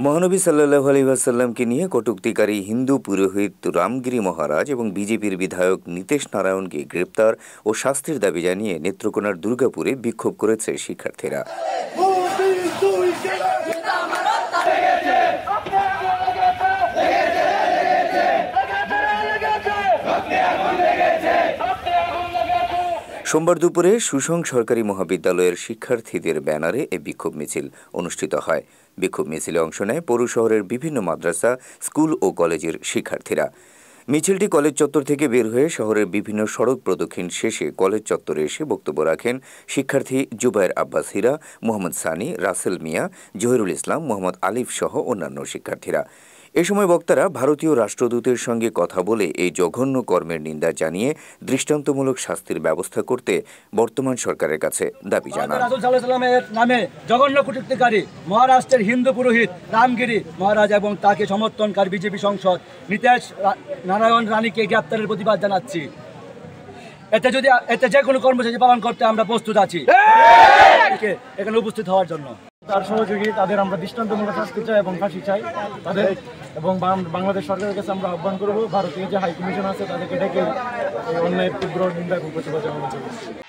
মহানবী সাল্লাল্লাহু আলাইহি ওয়াসাল্লামকে নিয়ে কটূক্তিকারী হিন্দু পুরোহিত রামগিরি মহারাজ এবং বিজেপির বিধায়ক নীতেশ নারায়ণকে গ্রেপ্তার ও শাস্তির দাবি জানিয়ে নেত্রকোনার দুর্গাপুরে বিক্ষোভ করেছে শিক্ষার্থীরা। সোমবার দুপুরে সুসং সরকারি মহাবিদ্যালয়ের শিক্ষার্থীদের ব্যানারে এ বিক্ষোভ মিছিল অনুষ্ঠিত হয়। বিক্ষোভ মিছিলে অংশ নেয় পৌর শহরের বিভিন্ন মাদ্রাসা, স্কুল ও কলেজের শিক্ষার্থীরা। মিছিলটি কলেজ চত্বর থেকে বের হয়ে শহরের বিভিন্ন সড়ক প্রদক্ষিণ শেষে কলেজ চত্বরে এসে বক্তব্য রাখেন শিক্ষার্থী জুবায়ের আব্বাস হীরা, মোহাম্মদ সানি, রাসেল মিয়া, জহিরুল ইসলাম, মোহাম্মদ আলিফ সহ অন্যান্য শিক্ষার্থীরা। এ সময় বক্তারা ভারতীয় রাষ্ট্রদূতের সঙ্গে কথা বলে এই জঘন্য কর্মের নিন্দা জানিয়ে দৃষ্টান্তমূলক শাস্তির ব্যবস্থা করতে বর্তমান সরকারের কাছে দাবি জানান। রাসূল সাল্লাল্লাহু আলাইহি ওয়াসাল্লামের নামে জঘন্য কটূক্তিকারী মহারাষ্ট্রের হিন্দু পুরোহিত রামগিরি মহারাজ এবং তাকে সমর্থনকারী বিজেপি সাংসদ নীতেশ নারায়ণ রানীকে গ্রেপ্তারের প্রতিবাদ জানাচ্ছি। এতে যে কোনো কর্মসূচি পালন করতে আমরা প্রস্তুত আছি এখানে উপস্থিত হওয়ার জন্য। তার সহযোগী তাদের আমরা দৃষ্টান্তমূলক শাস্তি চাই এবং ফাঁসি চাই তাদের, এবং বাংলাদেশ সরকারের কাছে আমরা আহ্বান করব ভারতীয় যে হাই কমিশন আছে তাদেরকে ডেকে এই অন্যায়ের তীব্র নিন্দা এবং প্রতিবাদ জানানো।